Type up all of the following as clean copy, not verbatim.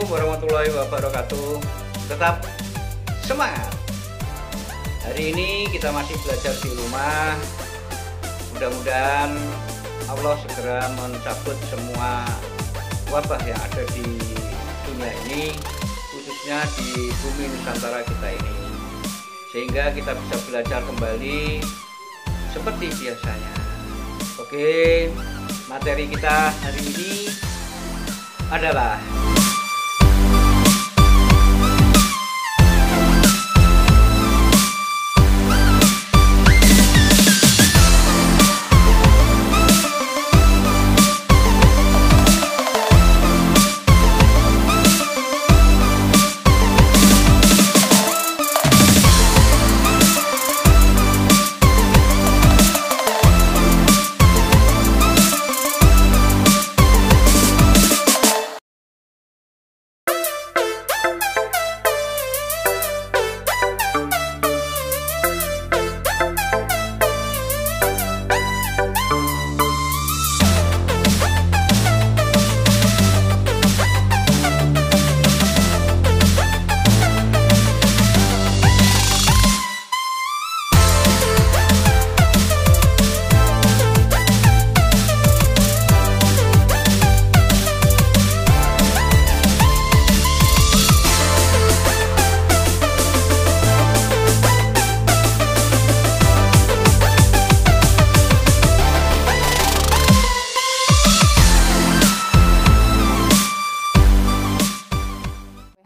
Assalamualaikum warahmatullahi wabarakatuh. Tetap semangat. Hari ini kita masih belajar di rumah. Mudah-mudahan Allah segera mencabut semua wabah yang ada di dunia ini, khususnya di bumi Nusantara kita ini, sehingga kita bisa belajar kembali seperti biasanya. Oke, materi kita hari ini adalah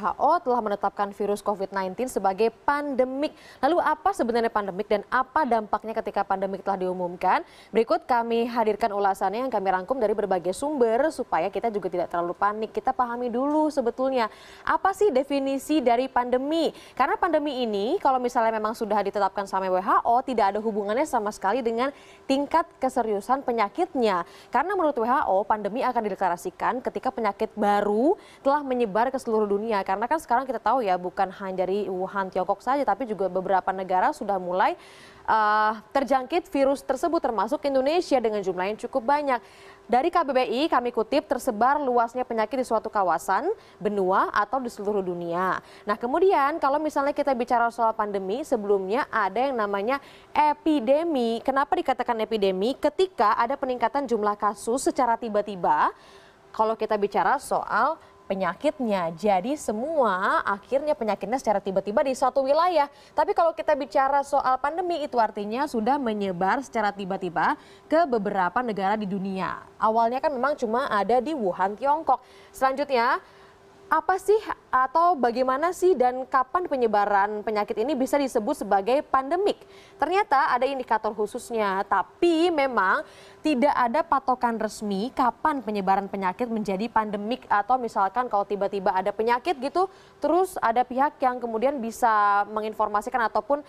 WHO telah menetapkan virus COVID-19 sebagai pandemik. Lalu apa sebenarnya pandemik dan apa dampaknya ketika pandemik telah diumumkan? Berikut kami hadirkan ulasannya yang kami rangkum dari berbagai sumber supaya kita juga tidak terlalu panik. Kita pahami dulu sebetulnya apa sih definisi dari pandemi. Karena pandemi ini kalau misalnya memang sudah ditetapkan sama WHO tidak ada hubungannya sama sekali dengan tingkat keseriusan penyakitnya. Karena menurut WHO pandemi akan dideklarasikan ketika penyakit baru telah menyebar ke seluruh dunia. Karena kan sekarang kita tahu ya bukan hanya dari Wuhan, Tiongkok saja tapi juga beberapa negara sudah mulai terjangkit virus tersebut termasuk Indonesia dengan jumlah yang cukup banyak. Dari KBBI kami kutip tersebar luasnya penyakit di suatu kawasan, benua atau di seluruh dunia. Nah kemudian kalau misalnya kita bicara soal pandemi sebelumnya ada yang namanya epidemi. Kenapa dikatakan epidemi? Ketika ada peningkatan jumlah kasus secara tiba-tiba kalau kita bicara soal penyakitnya. Jadi semua akhirnya penyakitnya secara tiba-tiba di suatu wilayah. Tapi kalau kita bicara soal pandemi itu artinya sudah menyebar secara tiba-tiba ke beberapa negara di dunia. Awalnya kan memang cuma ada di Wuhan, Tiongkok. Selanjutnya apa sih atau bagaimana sih dan kapan penyebaran penyakit ini bisa disebut sebagai pandemik? Ternyata ada indikator khususnya, tapi memang tidak ada patokan resmi kapan penyebaran penyakit menjadi pandemik atau misalkan kalau tiba-tiba ada penyakit gitu, terus ada pihak yang kemudian bisa menginformasikan ataupun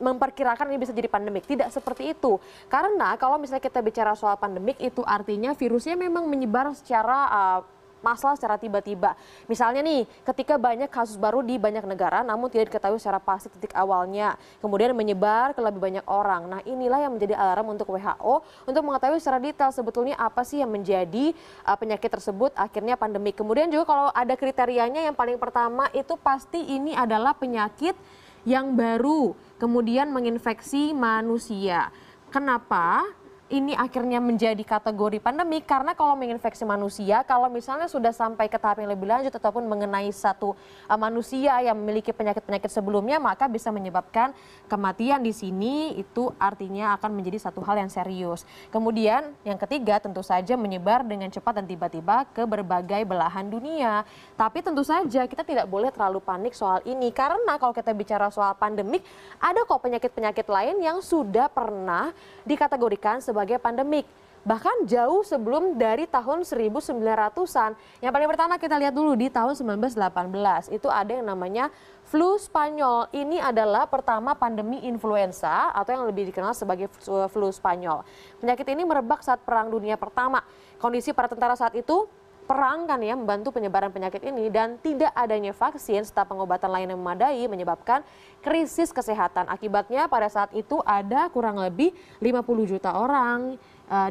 memperkirakan ini bisa jadi pandemik. Tidak seperti itu. Karena kalau misalnya kita bicara soal pandemik itu artinya virusnya memang menyebar secara masalah secara tiba-tiba. Misalnya nih, ketika banyak kasus baru di banyak negara namun tidak diketahui secara pasti titik awalnya, kemudian menyebar ke lebih banyak orang. Nah, inilah yang menjadi alarm untuk WHO untuk mengetahui secara detail sebetulnya apa sih yang menjadi penyakit tersebut akhirnya pandemik. Kemudian juga kalau ada kriterianya yang paling pertama itu pasti ini adalah penyakit yang baru, kemudian menginfeksi manusia. Kenapa? Ini akhirnya menjadi kategori pandemi karena kalau menginfeksi manusia, kalau misalnya sudah sampai ke tahap yang lebih lanjut ataupun mengenai satu manusia yang memiliki penyakit-penyakit sebelumnya, maka bisa menyebabkan kematian di sini. Itu artinya akan menjadi satu hal yang serius. Kemudian yang ketiga tentu saja menyebar dengan cepat dan tiba-tiba ke berbagai belahan dunia. Tapi tentu saja kita tidak boleh terlalu panik soal ini karena kalau kita bicara soal pandemik, ada kok penyakit-penyakit lain yang sudah pernah dikategorikan sebagai pandemik. Bahkan jauh sebelum dari tahun 1900-an. Yang paling pertama kita lihat dulu di tahun 1918. Itu ada yang namanya flu Spanyol. Ini adalah pertama pandemi influenza atau yang lebih dikenal sebagai flu Spanyol. Penyakit ini merebak saat Perang Dunia Pertama. Kondisi para tentara saat itu perang kan ya membantu penyebaran penyakit ini dan tidak adanya vaksin serta pengobatan lain yang memadai menyebabkan krisis kesehatan. Akibatnya pada saat itu ada kurang lebih 50 juta orang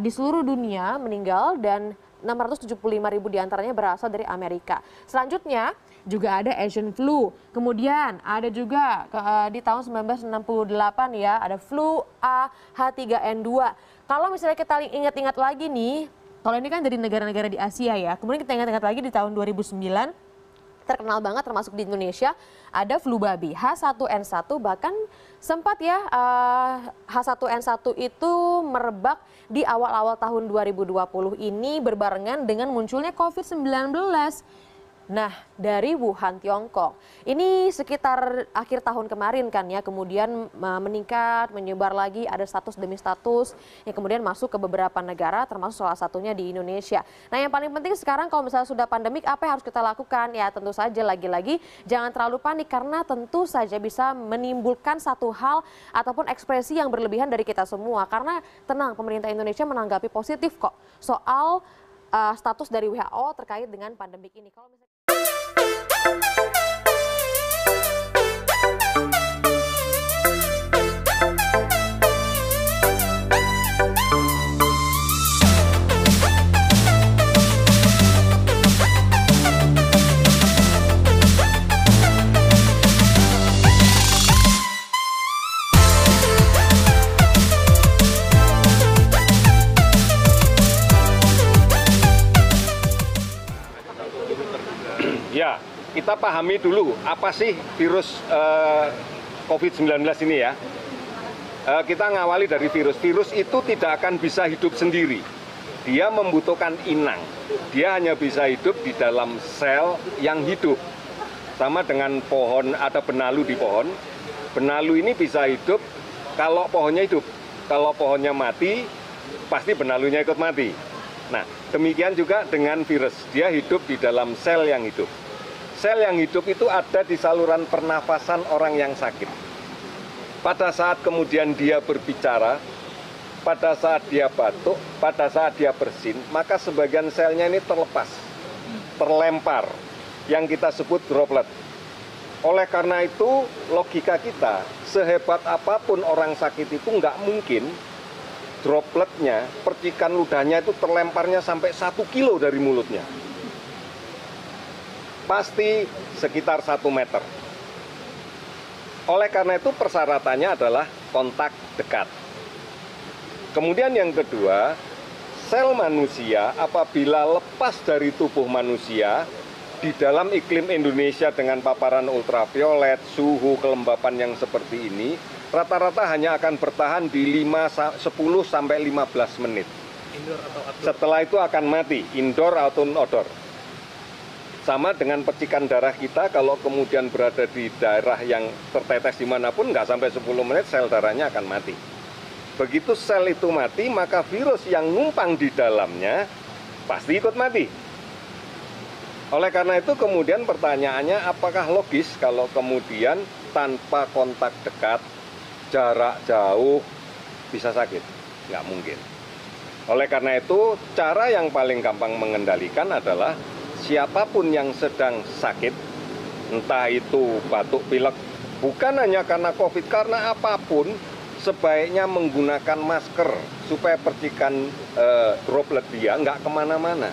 di seluruh dunia meninggal dan 675.000 diantaranya berasal dari Amerika. Selanjutnya juga ada Asian flu. Kemudian ada juga di tahun 1968 ya, ada flu A H3N2. Kalau misalnya kita ingat-ingat lagi nih, kalau ini kan dari negara-negara di Asia ya. Kemudian kita ingat-ingat lagi di tahun 2009, terkenal banget termasuk di Indonesia, ada flu babi H1N1, bahkan sempat ya H1N1 itu merebak di awal-awal tahun 2020 ini berbarengan dengan munculnya COVID-19. Nah, dari Wuhan, Tiongkok. Ini sekitar akhir tahun kemarin kan ya, kemudian meningkat, menyebar lagi, ada status demi status yang kemudian masuk ke beberapa negara, termasuk salah satunya di Indonesia. Nah, yang paling penting sekarang kalau misalnya sudah pandemik, apa yang harus kita lakukan? Ya, tentu saja lagi-lagi jangan terlalu panik karena tentu saja bisa menimbulkan satu hal ataupun ekspresi yang berlebihan dari kita semua. Karena tenang, pemerintah Indonesia menanggapi positif kok soal status dari WHO terkait dengan pandemik ini. Kalau misalnya ya, kita pahami dulu apa sih virus COVID-19 ini ya. Kita ngawali dari virus. Virus itu tidak akan bisa hidup sendiri. Dia membutuhkan inang. Dia hanya bisa hidup di dalam sel yang hidup. Sama dengan pohon, ada benalu di pohon. Benalu ini bisa hidup kalau pohonnya hidup. Kalau pohonnya mati, pasti benalunya ikut mati. Nah, demikian juga dengan virus. Dia hidup di dalam sel yang hidup. Sel yang hidup itu ada di saluran pernafasan orang yang sakit. Pada saat kemudian dia berbicara, pada saat dia batuk, pada saat dia bersin, maka sebagian selnya ini terlepas, terlempar, yang kita sebut droplet. Oleh karena itu, logika kita, sehebat apapun orang sakit itu nggak mungkin dropletnya, percikan ludahnya itu terlemparnya sampai 1 kilo dari mulutnya. Pasti sekitar 1 meter. Oleh karena itu persyaratannya adalah kontak dekat. Kemudian yang kedua, sel manusia apabila lepas dari tubuh manusia di dalam iklim Indonesia dengan paparan ultraviolet, suhu kelembapan yang seperti ini, rata-rata hanya akan bertahan di 10 sampai 15 menit. Indoor atau outdoor? Setelah itu akan mati, indoor atau outdoor. Sama dengan percikan darah kita, kalau kemudian berada di daerah yang tertetes dimanapun, nggak sampai 10 menit sel darahnya akan mati. Begitu sel itu mati, maka virus yang numpang di dalamnya pasti ikut mati. Oleh karena itu kemudian pertanyaannya, apakah logis kalau kemudian tanpa kontak dekat, jarak jauh, bisa sakit? Nggak mungkin. Oleh karena itu, cara yang paling gampang mengendalikan adalah siapapun yang sedang sakit, entah itu batuk pilek, bukan hanya karena COVID, karena apapun, sebaiknya menggunakan masker supaya percikan droplet dia nggak kemana-mana.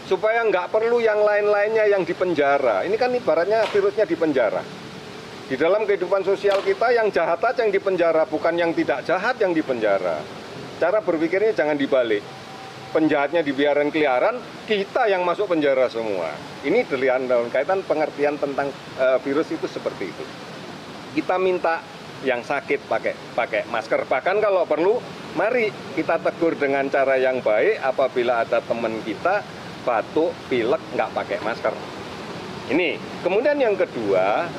Supaya nggak perlu yang lain-lainnya yang di penjara. Ini kan ibaratnya virusnya di penjara. Di dalam kehidupan sosial kita yang jahat aja yang di penjara, bukan yang tidak jahat yang di penjara. Cara berpikirnya jangan dibalik. Penjahatnya dibiarkan keliaran, kita yang masuk penjara semua. Ini dalam kaitan pengertian tentang virus itu seperti itu. Kita minta yang sakit pakai masker. Bahkan kalau perlu, mari kita tegur dengan cara yang baik apabila ada teman kita batuk, pilek, nggak pakai masker. Ini. Kemudian yang kedua,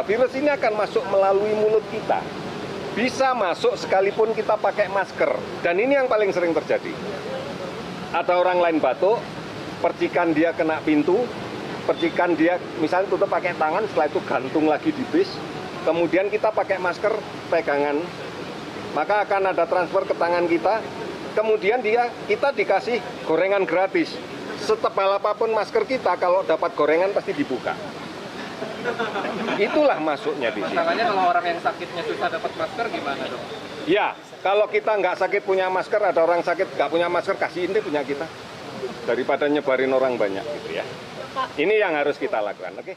virus ini akan masuk melalui mulut kita. Bisa masuk sekalipun kita pakai masker. Dan ini yang paling sering terjadi. Ada orang lain batuk, percikan dia kena pintu, percikan dia misalnya tutup pakai tangan, setelah itu gantung lagi di bis. Kemudian kita pakai masker pegangan, maka akan ada transfer ke tangan kita. Kemudian kita dikasih gorengan gratis. Setebal apapun masker kita, kalau dapat gorengan pasti dibuka. Itulah masuknya di sini. Masalahnya kalau orang yang sakitnya susah dapat masker gimana, Dok? Ya, kalau kita nggak sakit punya masker, ada orang sakit nggak punya masker, kasihin deh punya kita. Daripada nyebarin orang banyak gitu ya. Ini yang harus kita lakukan, oke?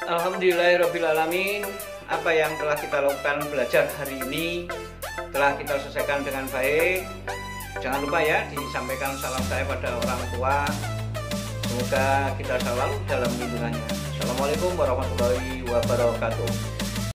Alhamdulillahirrahmanirrahim. Apa yang telah kita lakukan belajar hari ini telah kita selesaikan dengan baik. Jangan lupa ya disampaikan salam saya pada orang tua. Semoga kita selalu dalam lindungannya. Assalamualaikum warahmatullahi wabarakatuh.